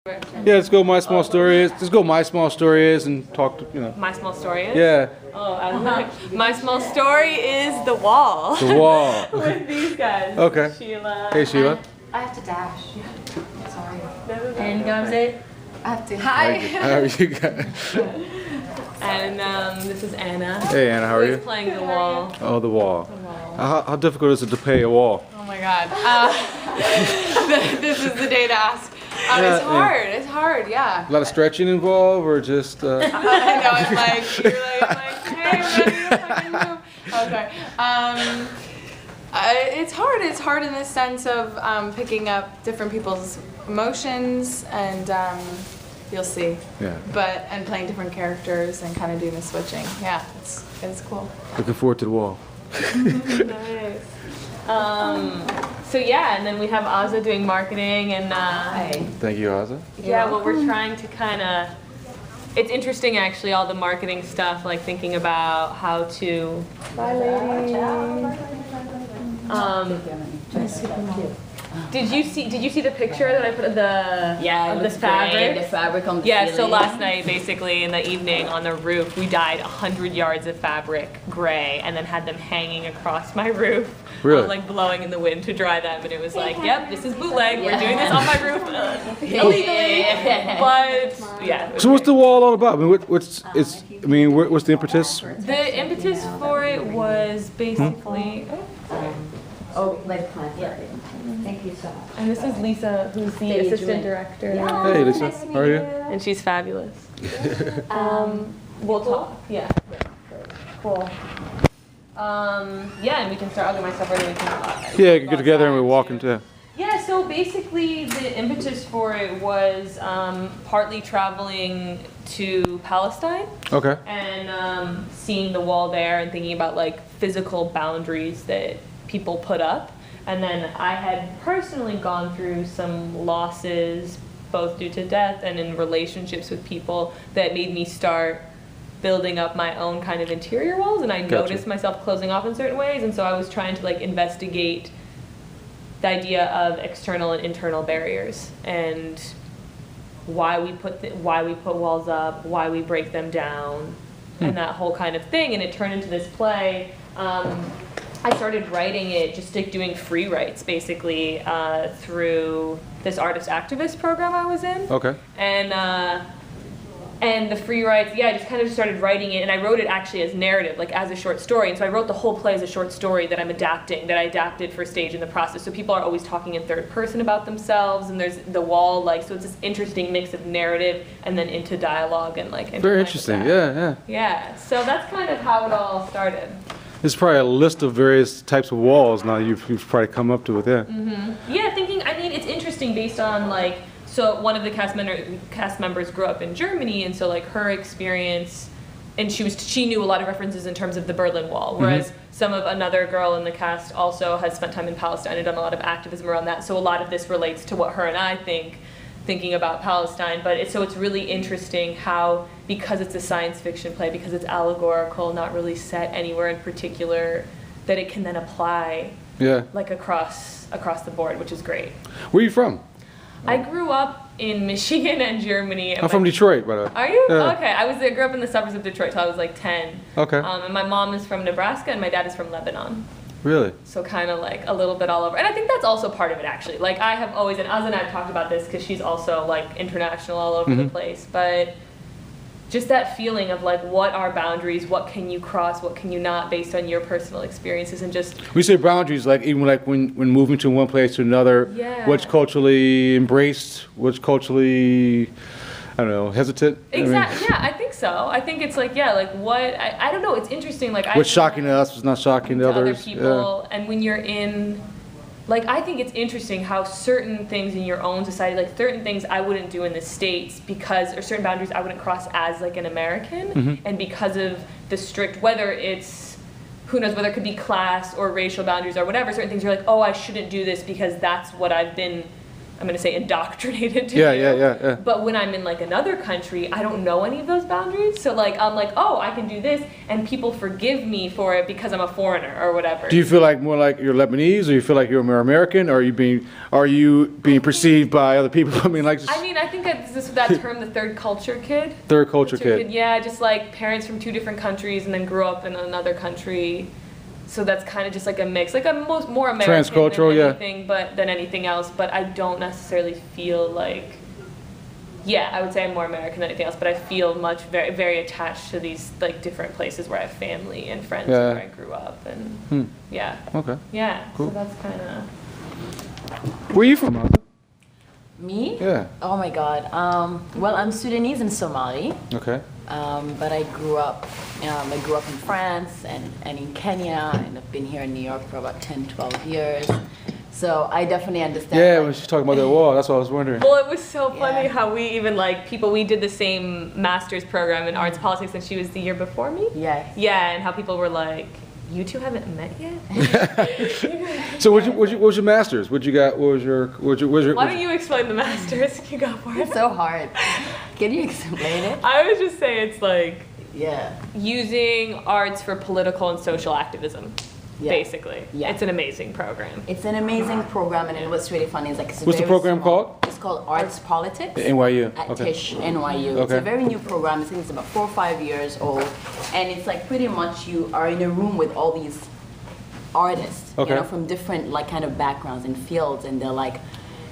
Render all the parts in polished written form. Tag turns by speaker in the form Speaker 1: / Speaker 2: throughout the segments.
Speaker 1: Yeah, let's go. My small story is. Let's go. My small story is, and talk to
Speaker 2: My small story is.
Speaker 1: Yeah.
Speaker 2: Oh, I like. My small story is the wall.
Speaker 1: The wall.
Speaker 2: With these guys.
Speaker 1: Okay.
Speaker 2: Sheila.
Speaker 1: Hey, Sheila.
Speaker 3: I have to dash. Sorry.
Speaker 2: And Gamze.
Speaker 3: I have to.
Speaker 1: Hi. How are you guys?
Speaker 2: And this is Anna.
Speaker 1: Hey, Anna. How are you?
Speaker 2: Who's playing the wall.
Speaker 1: Oh, the wall. How difficult is it to pay a wall?
Speaker 3: Oh my God. This is the day to ask.
Speaker 1: Yeah,
Speaker 3: it's hard. It's hard. Yeah.
Speaker 1: A lot of stretching involved, or just?
Speaker 3: I know. It's like you're like, hey, we're ready to fucking move. Okay. It's hard. It's hard in the sense of picking up different people's emotions and you'll see.
Speaker 1: Yeah.
Speaker 3: But and playing different characters and kind of doing the switching. Yeah, it's cool.
Speaker 1: Looking forward to the wall.
Speaker 2: Nice. So yeah, and then we have Azza doing marketing and
Speaker 1: Thank you, Azza.
Speaker 2: yeah, well we're trying to kind of, it's interesting actually, all the marketing stuff, like thinking about how to, bye lady. Did you see the picture that I put of the the fabric?
Speaker 4: The fabric on the
Speaker 2: Yeah, so
Speaker 4: ceiling.
Speaker 2: last night, basically in the evening on the roof, we dyed 100 yards of fabric gray and then had them hanging across my roof.
Speaker 1: Really?
Speaker 2: Like blowing in the wind to dry them, and it was like, yep, this is bootleg. We're doing this on my roof illegally. But yeah.
Speaker 1: So what's the wall all about? I mean, what's the impetus?
Speaker 2: The impetus for it was basically.
Speaker 4: Oh, like plant. Yeah. Thank you so much.
Speaker 2: And this is Lisa, who's the
Speaker 4: Stage
Speaker 2: assistant
Speaker 4: win.
Speaker 2: director.
Speaker 1: Hey, Lisa. How are you?
Speaker 2: And she's fabulous. We'll talk. Yeah. Cool. Yeah, and we can start. I'll get my stuff ready. We can
Speaker 1: Yeah, you can get together and we walk into.
Speaker 2: Yeah, so basically the impetus for it was partly traveling to Palestine
Speaker 1: Okay.
Speaker 2: and seeing the wall there and thinking about like physical boundaries that people put up. And then I had personally gone through some losses, both due to death and in relationships with people, that made me start building up my own kind of interior walls, and I noticed myself closing off in certain ways, and so I was trying to like investigate the idea of external and internal barriers and why we put walls up, why we break them down, and that whole kind of thing. And it turned into this play. I started writing it, just like doing free writes basically through this artist activist program I was in.
Speaker 1: Okay.
Speaker 2: And the free writes, yeah, I just kind of started writing it, and I wrote it actually as narrative, like as a short story. And so I wrote the whole play as a short story that I adapted for stage in the process. So people are always talking in third person about themselves, and there's the wall, like, so it's this interesting mix of narrative and then into dialogue and like.
Speaker 1: Very interesting. Yeah.
Speaker 2: Yeah, so that's kind of how it all started.
Speaker 1: There's probably a list of various types of walls now you've probably come up to it. Yeah.
Speaker 2: Yeah, it's interesting based on like, so one of the cast members grew up in Germany, and so like her experience, and she knew a lot of references in terms of the Berlin Wall, whereas another girl in the cast also has spent time in Palestine and done a lot of activism around that. So a lot of this relates to what her and I thinking about Palestine. But it's really interesting how, because it's a science fiction play, because it's allegorical, not really set anywhere in particular, that it can then apply like across the board, which is great.
Speaker 1: Where are you from?
Speaker 2: I grew up in Michigan and Germany. And
Speaker 1: I'm from Detroit, by the way.
Speaker 2: Are you?
Speaker 1: Yeah.
Speaker 2: Okay. I grew up in the suburbs of Detroit till I was like 10.
Speaker 1: Okay.
Speaker 2: And my mom is from Nebraska and my dad is from Lebanon.
Speaker 1: Really?
Speaker 2: So kind of like a little bit all over. And I think that's also part of it actually. Like I have always, and Azza and I have talked about this because she's also like international all over the place, but just that feeling of like, what are boundaries, what can you cross, what can you not, based on your personal experiences, and just.
Speaker 1: We say boundaries, like even like when moving to one place to another, what's culturally embraced, what's culturally, I don't know, hesitant.
Speaker 2: Exactly. Yeah, I think so. I think it's like, yeah, like what, I don't know. It's interesting. Like
Speaker 1: what's shocking to us was not shocking to others.
Speaker 2: Other people, and when you're in. Like, I think it's interesting how certain things in your own society, like certain things I wouldn't do in the States or certain boundaries I wouldn't cross as like an American, and because of the strict, whether it's, who knows, whether it could be class or racial boundaries or whatever, certain things you're like, oh, I shouldn't do this because that's what I've been I'm going to say indoctrinated to
Speaker 1: Yeah,
Speaker 2: do.
Speaker 1: yeah.
Speaker 2: But when I'm in like another country, I don't know any of those boundaries. So like I'm like, oh, I can do this, and people forgive me for it because I'm a foreigner or whatever.
Speaker 1: Do you feel like more like you're Lebanese, or you feel like you're more American, or are you being perceived by other people? I mean, like just
Speaker 2: I mean, I think it's just that term, the third culture kid.
Speaker 1: third culture kid.
Speaker 2: Yeah, just like parents from two different countries and then grew up in another country. So that's kind of just like a mix, like I'm more American
Speaker 1: Transcultural,
Speaker 2: than
Speaker 1: yeah.
Speaker 2: anything, than anything else. But I don't necessarily feel like, yeah, I would say I'm more American than anything else. But I feel very, very attached to these like different places where I have family and friends
Speaker 1: Yeah.
Speaker 2: where I grew up, and yeah,
Speaker 1: Okay.
Speaker 2: yeah.
Speaker 1: Cool.
Speaker 2: So that's kind of.
Speaker 1: Where are you from, Martha?
Speaker 5: Me?
Speaker 1: Yeah.
Speaker 5: Oh my God. Well, I'm Sudanese and Somali,
Speaker 1: Okay.
Speaker 5: but I grew up in France and in Kenya, and I've been here in New York for about 10, 12 years. So I definitely understand.
Speaker 1: Yeah,
Speaker 5: like,
Speaker 1: when she's talking about that wall, that's what I was wondering.
Speaker 2: Well, it was so funny
Speaker 5: Yeah.
Speaker 2: how we even like we did the same master's program in arts politics, and she was the year before me.
Speaker 5: Yes.
Speaker 2: Yeah, and how people were like, "You two haven't met yet."
Speaker 1: So what was your master's? What you got? What was your?
Speaker 2: Why don't you explain the master's you got for
Speaker 5: It's
Speaker 2: it?
Speaker 5: so hard. Can you explain it?
Speaker 2: I would just say it's like
Speaker 5: Yeah.
Speaker 2: using arts for political and social activism,
Speaker 5: Yeah.
Speaker 2: basically.
Speaker 5: Yeah.
Speaker 2: It's an amazing program.
Speaker 5: It's an amazing program, and what's really funny is like it's a
Speaker 1: What's the
Speaker 5: very
Speaker 1: program
Speaker 5: small-
Speaker 1: called?
Speaker 5: It's called Arts Politics.
Speaker 1: NYU.
Speaker 5: At
Speaker 1: Okay.
Speaker 5: Tisch NYU. It's
Speaker 1: Okay.
Speaker 5: a very new program. I think it's about 4 or 5 years old, and it's like pretty much you are in a room with all these artists,
Speaker 1: Okay.
Speaker 5: you know, from different like kind of backgrounds and fields, and they're like,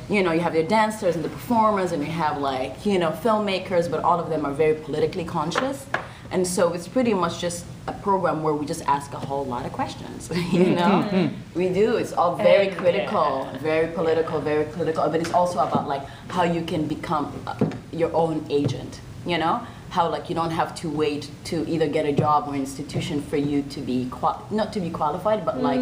Speaker 5: you know, you have your dancers and the performers, and you have like, you know, filmmakers, but all of them are very politically conscious. And so it's pretty much just a program where we just ask a whole lot of questions, you know? We do. It's all very
Speaker 2: And,
Speaker 5: critical, very political, but it's also about like how you can become your own agent, you know? How like you don't have to wait to either get a job or institution for you to be, not to be qualified, but like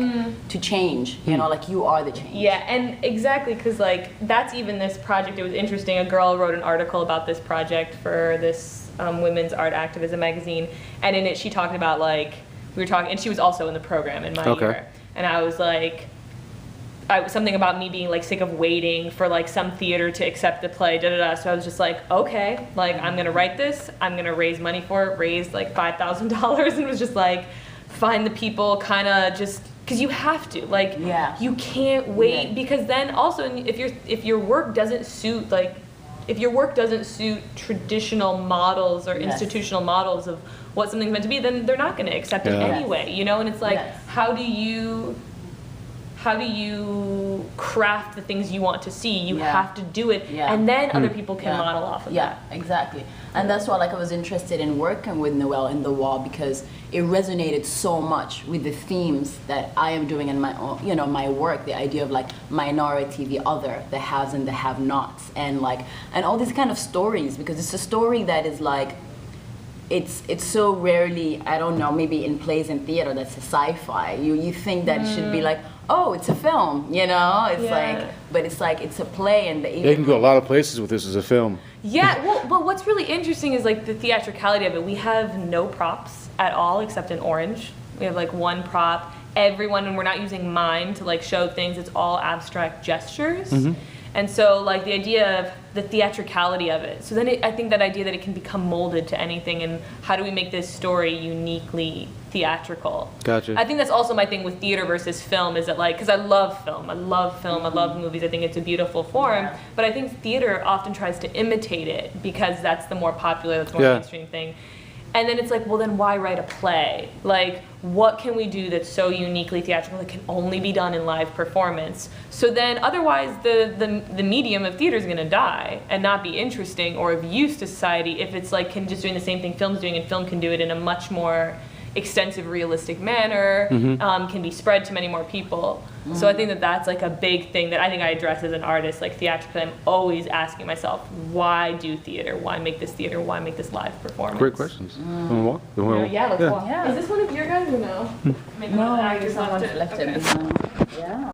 Speaker 5: to change, you know, like you are the change.
Speaker 2: Yeah, and exactly, because like that's even this project. It was interesting. A girl wrote an article about this project for this women's art activism magazine, and in it she talked about like we were talking, and she was also in the program in my year, and I was like. Something about me being like sick of waiting for like some theater to accept the play, So I was just like, okay, like I'm gonna write this, I'm gonna raise money for it, raised like $5,000, and was just like, find the people, kind of just, because you have to, like,
Speaker 5: Yeah.
Speaker 2: you can't wait,
Speaker 5: Yeah.
Speaker 2: because then also if your work doesn't suit like, if your work doesn't suit traditional models or
Speaker 5: Yes.
Speaker 2: institutional models of what something's meant to be, then they're not gonna accept it
Speaker 1: Yeah.
Speaker 2: anyway, you know, and it's like,
Speaker 5: Yes.
Speaker 2: how do you craft the things you want to see? You
Speaker 5: Yeah.
Speaker 2: have to do it,
Speaker 5: Yeah.
Speaker 2: and then other people can
Speaker 5: Yeah.
Speaker 2: model off of
Speaker 5: Yeah,
Speaker 2: that.
Speaker 5: exactly. And that's why like I was interested in working with Noelle in The Wall, because it resonated so much with the themes that I am doing in my own, you know, my work, the idea of like minority, the other, the haves and the have-nots, and all these kind of stories, because it's a story that is like, it's so rarely, I don't know, maybe in plays and theater that's a sci-fi. You think that it should be like, oh, it's a film, you know? It's
Speaker 2: Yeah.
Speaker 5: like, but it's like, it's a play, and
Speaker 1: They can go a lot of places with this as a film.
Speaker 2: Yeah, well, but what's really interesting is like the theatricality of it. We have no props at all except in orange. We have like one prop. Everyone, and we're not using mime to like show things. It's all abstract gestures. And so like the idea of the theatricality of it. So then I think that idea that it can become molded to anything, and how do we make this story uniquely theatrical?
Speaker 1: Gotcha.
Speaker 2: I think that's also my thing with theater versus film, is that like, because I love film, I love movies, I think it's a beautiful form,
Speaker 5: Yeah.
Speaker 2: but I think theater often tries to imitate it because that's the more popular, that's more
Speaker 1: Yeah.
Speaker 2: mainstream thing. And then it's like, well, then why write a play? Like, what can we do that's so uniquely theatrical that can only be done in live performance? So then, otherwise, the medium of theater is going to die and not be interesting or of use to society if it's like just doing the same thing film's doing, and film can do it in a much more extensive, realistic manner, can be spread to many more people. So I think that that's like a big thing that I think I address as an artist, like theatrically. I'm always asking myself, why do theater? Why make this theater? Why make this live performance?
Speaker 1: Great questions. Wanna walk? You wanna walk?
Speaker 2: Yeah, let's walk.
Speaker 5: Yeah.
Speaker 2: Is this one of your guys or no? Maybe
Speaker 5: No,
Speaker 2: one of the
Speaker 5: I
Speaker 2: actors
Speaker 5: just
Speaker 2: left
Speaker 5: want
Speaker 2: it.
Speaker 5: to left
Speaker 2: Okay.
Speaker 5: it behind. Yeah.